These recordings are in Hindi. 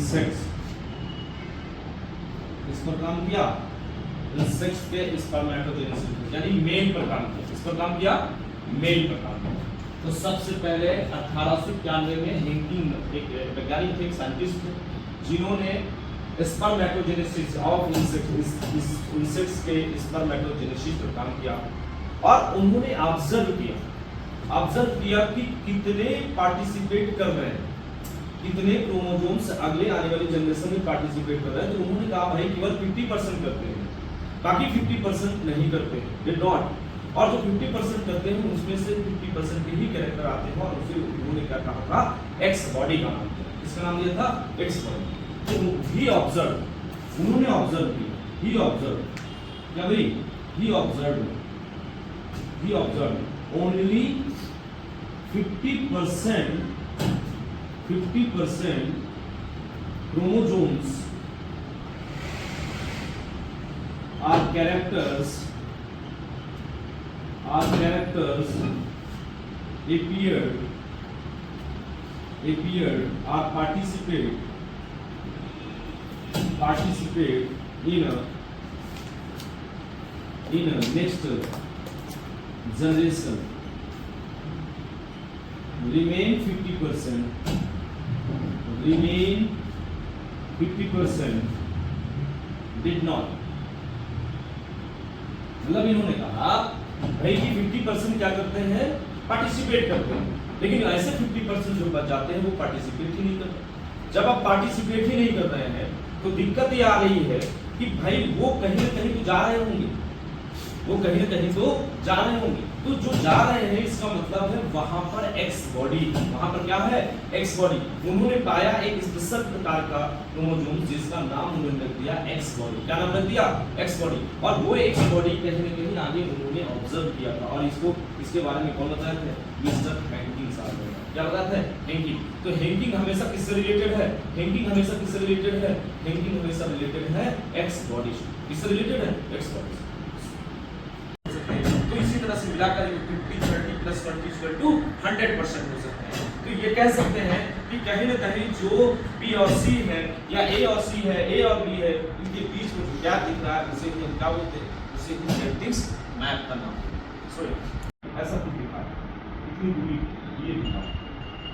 इंसेक्ट्स, इस पर काम किया, इंसेक्ट्स के स्पर्मेटोजेनेसिस यानी मेल पर काम किया। इस पर काम किया, मेल पर काम किया। तो सबसे पहले 1891 में हेंकिंग एक वैज्ञानिक थे, एक साइंटिस्ट थे, जिन्होंने स्पर्मेटोजेनेसिस ऑफ इंसेक्ट्स के स्पर्मेटोजेनेसिस पर काम किया और उन्होंने ऑब्जर्व किया कि कितने पार्टिसिपेट कर रहे हैं, कितने क्रोमोसोम्स अगले आने वाली जनरेशन में पार्टिसिपेट कर रहे हैं। तो उन्होंने कहा भाई केवल 50% करते हैं, बाकी 50% नहीं करते हैं, दे डोंट। और जो 50% करते हैं उसमें से 50% के ही कैरेक्टर आते हैं और उसे उन्होंने क्या कहा था, एक्स बॉडी का नाम दिया। इसका नाम दिया था एक्स बॉडी। तो ही ऑब्जर्व, उन्होंने ऑब्जर्व किया, ही ऑब्जर्व क्या भाई, ही observe only 50% chromosomes are characters appeared or participate in a next generation remain 50% did not। मतलब इन्होंने कहा भाई कि 50% क्या करते हैं, पार्टिसिपेट करते हैं, लेकिन ऐसे 50% जो बच जाते हैं वो पार्टिसिपेट ही नहीं करते। जब आप पार्टिसिपेट ही नहीं कर रहे हैं तो दिक्कत ये आ रही है कि भाई वो कहीं ना कहीं तो जा रहे होंगे, तो जो जा रहे हैं इसका मतलब है वहां पर एक्स बॉडी, वहां पर क्या है, एक्स बॉडी। उन्होंने पाया एक स्पेशल प्रकार का क्रोमोसोम जिसका नाम उन्होंने रख दिया एक्स बॉडी। क्या नाम रख दिया, एक्स बॉडी। और वो एक्स बॉडी कहीं ना कहीं आगे उन्होंने ऑब्जर्व किया था और इसके बारे में कौन बताया था, मिस्टर हेंकिंग साहब। क्या बताया था, हेंकिंग। तो हेंकिंग हमेशा किससे रिलेटेड है, हेंकिंग हमेशा रिलेटेड है एक्स बॉडी से। किससे रिलेटेड है, एक्स बॉडी से। से मिलाकर 50, 30 प्लस 20 100% हो सकते हैं। तो ये कह सकते हैं कि कहीं ना कहीं जो बी और सी है या ए और सी है, ए और बी है, इनके बीच में जो गैप दिख रहा है उसे हम क्या बोलते हैं, उसे जेनेटिक्स मैप का नाम। सॉरी ऐसा कुछ दिखा है, इतनी दूरी ये दिखा,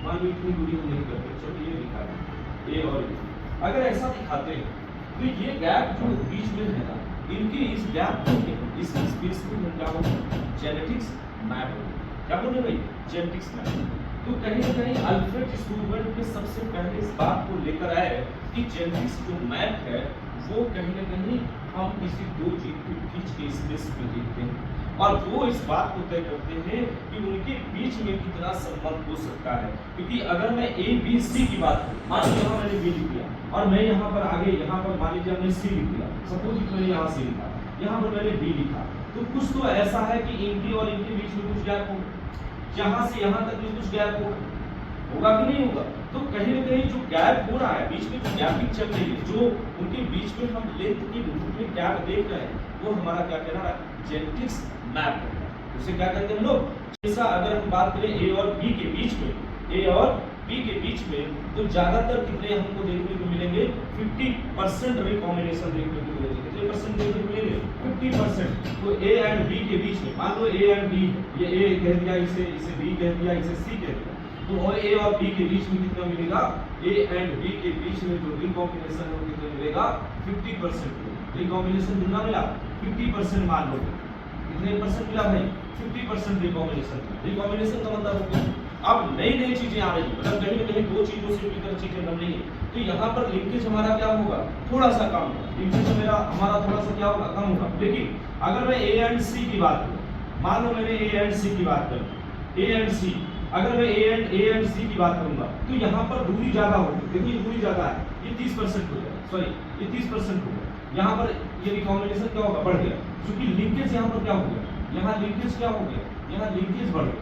मान लो इतनी दूरी हम नहीं करते, चलो ये दिखा है ए और बी। अगर ऐसा दिखाते हैं तो ये गैप जो बीच में है ना, इनकी इस गैप को, इस स्पेस को हम क्या बोलते हैं, जेनेटिक्स मैप। क्या बोलते भाई, जेनेटिक्स मैप। तो कहीं ना कहीं अल्फ्रेड स्टूबर्ट के सबसे पहले इस बात को लेकर आए कि जेनेटिक्स जो मैप है वो कहीं ना कहीं हम किसी दो चीज को खींच के स्पेस में देखते हैं और वो इस बात को तय करते हैं कि उनके बीच में कितना संबंध हो सकता है। क्योंकि अगर मैं ए बी सी की बात करूं, मान लीजिए यहाँ मैंने बी लिख दिया और मैं यहाँ पर आगे यहाँ पर मान लीजिए हमने सी लिख दिया, सपोज मैंने यहाँ सी लिखा, यहाँ पर मैंने बी लिखा, तो कुछ तो ऐसा है कि इनकी और इनके बीच में कुछ गैप होगा, यहाँ से यहाँ तक में कुछ गैप होगा कि नहीं होगा। तो कहीं ना कहीं जो गैप हो रहा है, बीच में जो गैपिंग चल रही है, जो उनके बीच में हम लेंथ की रूप में गैप देख रहे हैं, वो हमारा क्या कहना है, जेनेटिक्स मैप है। उसे क्या कहते हैं हम लोग, जैसा अगर हम बात करें ए और बी के बीच में, ए और बी के बीच में, तो ज्यादातर कितने हमको देखने को मिलेंगे, 50% रिकॉम्बिनेशन देखने को मिलेंगे। कितने परसेंट देखने को मिलेंगे, 50%। तो ए एंड बी के बीच में, मान लो ए एंड बी, ये ए कह दिया, इसे बी कह दिया, इसे सी कह दिया, तो ए और बी के बीच में कितना मिलेगा, ए एंड बी के बीच में जो रिकॉम्बिनेशन है वो कितना मिलेगा, 50%। रिकॉम्बिनेशन कितना मिला, 50% मान लो। कितने परसेंट मिला भाई, 50% रिकॉम्बिनेशन। रिकॉम्बिनेशन का मतलब हो गया अब नई नई चीजें आ रही है, मतलब कहीं ना कहीं दो चीजों से मिलकर चीजें बन रही है, तो यहाँ पर लिंकेज हमारा क्या होगा, थोड़ा सा कम होगा। लिंकेज हमारा थोड़ा सा क्या होगा, कम होगा। लेकिन अगर मैं ए एंड सी की बात करूँ, मान लो मैंने ए एंड सी की बात करूँ, ए एंड सी, अगर मैं ए एंड सी की बात करूंगा तो यहाँ पर दूरी ज्यादा होगी। देखिए दूरी ज्यादा है, ये 30% हो गया, सॉरी ये 30% हो गया। यहाँ पर ये रिकॉम्बिनेशन क्या होगा, बढ़ गया, क्योंकि लिंकेज यहाँ पर क्या हो गया, यहाँ लिंकेज क्या हो गया, यहाँ लिंकेज बढ़ गया।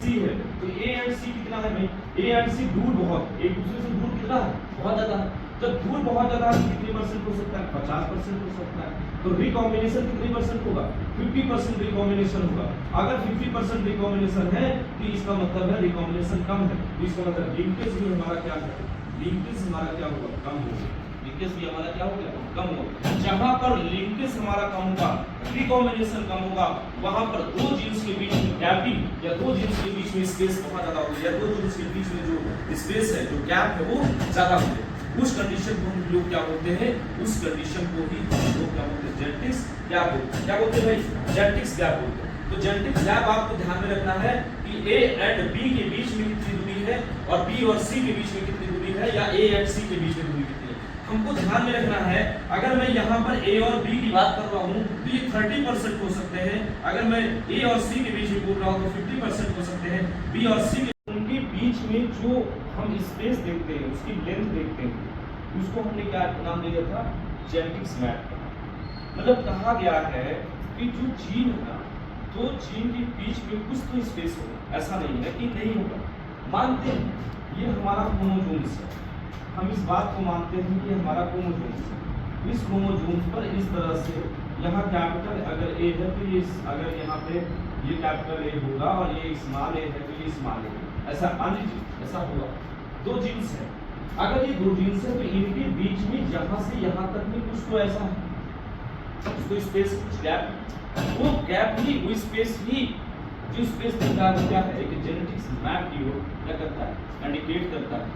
सी है तो ए एंड सी कितना है भाई, ए एंड सी दूर बहुत, एक दूसरे से दूर कितना है, बहुत ज्यादा है। जब दूर बहुत ज्यादा है कितने परसेंट हो सकता है, 50% हो सकता है। तो रिकॉम्बिनेशन कितने परसेंट होगा, 50% रिकॉम्बिनेशन होगा। अगर 50% रिकॉम्बिनेशन है तो इसका मतलब है रिकॉम्बिनेशन कम है, तो इसका मतलब लिंकेज भी हमारा क्या है, लिंकेज हमारा क्या होगा, कम होगा, लिंकेज भी हमारा क्या हो गया, कम होगा। जहां पर लिंकेज हमारा कम होगा, रिकॉम्बिनेशन कम होगा, वहां पर दो जीन्स के बीच में गैपिंग या दो जीन्स के बीच में स्पेस बहुत ज्यादा होगा, या दो जीन्स के बीच में जो स्पेस है, जो गैप है वो ज्यादा होगा। उस कंडीशन को हम लोग क्या बोलते हैं, उस कंडीशन को ही हम लोग क्या बोलते हैं, जेनेटिक्स गैप बोलते हैं। क्या बोलते हैं भाई, जेनेटिक्स गैप बोलते हैं। तो जेनेटिक्स गैप आपको ध्यान में रखना है कि ए एंड बी के बीच में कितनी दूरी है, और बी और सी के बीच में कितनी दूरी है, या ए एंड सी के बीच में दूरी कितनी है। हमको ध्यान में रखना है, अगर मैं यहाँ पर ए और बी की बात कर रहा हूँ तो ये 30% हो सकते हैं, अगर मैं ए और सी के बीच में बोल रहा हूँ तो 50% हो सकते हैं, बी और सी के उनके बीच में जो हम स्पेस देखते हैं, उसकी लेंथ देखते हैं, उसको हमने क्या नाम दिया था, जेनेटिक्स मैप। मतलब कहा गया है कि जो जीन है ना, तो जीन के बीच में कुछ तो स्पेस होगा, ऐसा नहीं है कि नहीं होगा। मानते हैं ये हमारा क्रोमोसोम्स है, हम इस बात को मानते हैं कि हमारा क्रोमोसोम्स है। इस क्रोमोसोम्स पर इस तरह से यहाँ कैपिटल अगर ए है तो ये अगर यहाँ पे ये कैपिटल ए होगा और ये स्मॉल ए है तो ये स्मॉल ए, ऐसा अन्य ऐसा होगा। दो जीन्स है, अगर ये दो जीन्स है तो इनके बीच में यहाँ से यहाँ तक में कुछ तो ऐसा है, उसको स्पेस, कुछ गैप, वो गैप ही, वो स्पेस ही, जो स्पेस क्या है, एक जेनेटिक्स मैप की ओर क्या करता है, इंडिकेट करता है।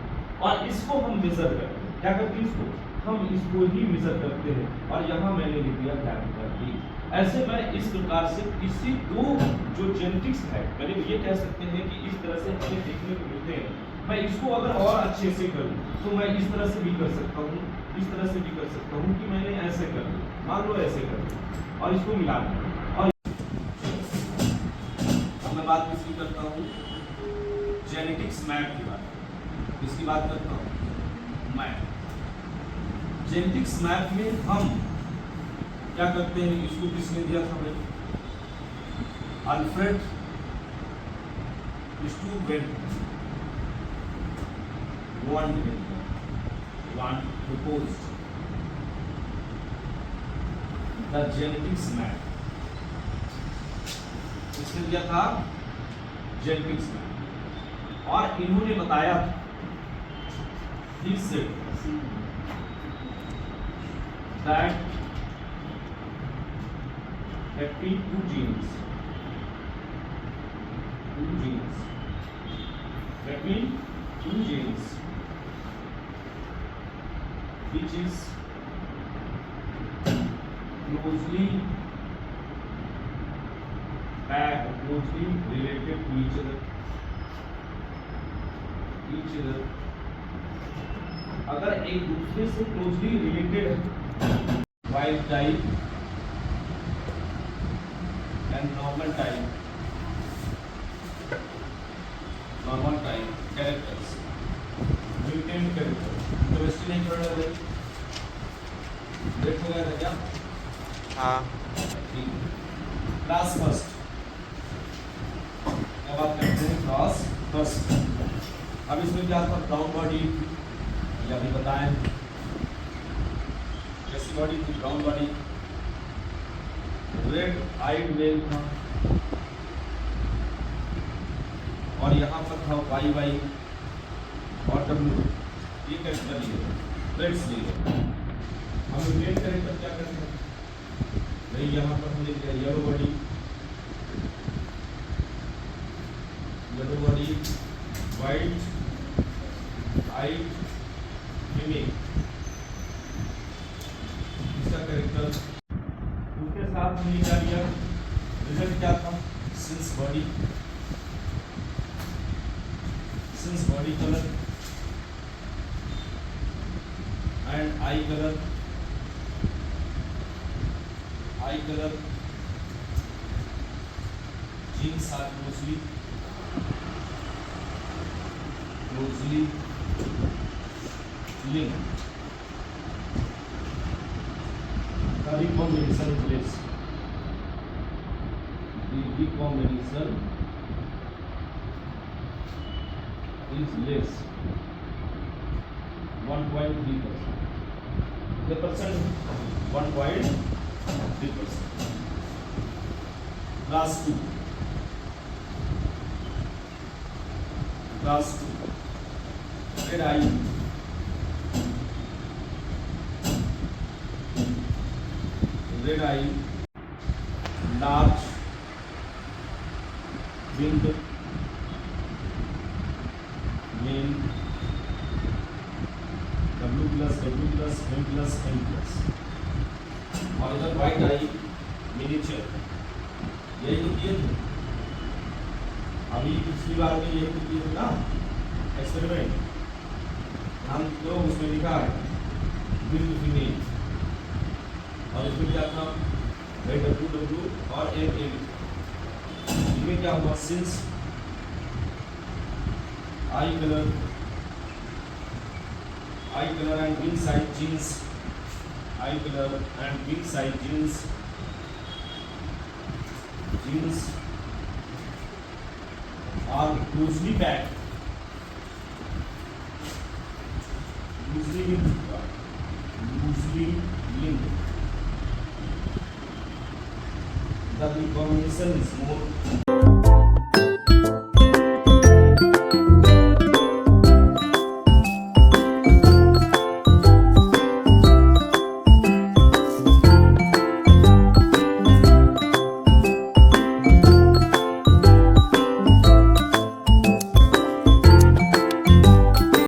और इसको हम मेजर करते हैं, क्या करते हैं, इसको हम इसको ही मेजर करते हैं। और यहाँ मैंने लिख दिया कैपिटल ई। ऐसे मैं इस प्रकार से किसी दो जो जेनेटिक्स है, पहले ये कह सकते हैं कि इस तरह से हमें देखने को मिलते हैं। मैं इसको अगर और अच्छे से करूं तो मैं इस तरह से भी कर सकता हूं, इस तरह से भी कर सकता हूं कि मैंने ऐसे कर लिया, मान लो ऐसे कर लिया और इसको मिला दिया। और अब मैं बात किसकी करता हूं, जेनेटिक्स मैप की बात, किसकी बात करता हूं, मैप। जेनेटिक्स मैप में हम क्या करते हैं, इसको किसने दिया था भाई, Alfred One proposed the genetics map. किसने दिया था, जेनेटिक्स मैप। और इन्होंने बताया, he said that between two genes, between two genes which is closely related to each other, अगर एक दूसरे से क्लोजली रिलेटेड है, wild type and normal type characters, mutant character, तो इसकी नहीं पढ़ रहे, लेट हो गया था क्या, हाँ क्लास फर्स्ट, क्या बात करते हैं, क्लास फर्स्ट। अब इसमें क्या था, ब्राउन बॉडी, ये अभी बताएं, कैसी बॉडी थी, brown body, red eyed male था, और यहाँ पर था वाई वाई और डब्ल्यू, ये कैरेक्टर लिए, रेड्स लिए। हम रेड कैरेक्टर क्या करते हैं भाई, यहाँ पर हमने लिया yellow body, white eyed female, इसका कैरेक्टर। उसके साथ हमने क्या लिया, रिजल्ट क्या था, since body colour and eye colour, genes are closely linked. The recombination is less 1.3%. The percent 1.3%. Class 2. Red eye red eye, large winged male, W plus M plus M plus, और इधर white eye miniature, यही तो किए थे अभी पिछली बार में, यही तो किए थे ना एक्सपेरिमेंट। हम तो उसमें लिखा है विल्ड फीमेल, और इसमें क्या था W और M। इनमें क्या हुआ, since eye colour and wing size genes, eye colour and wing size genes are loosely packed, loosely linked. The recombination is more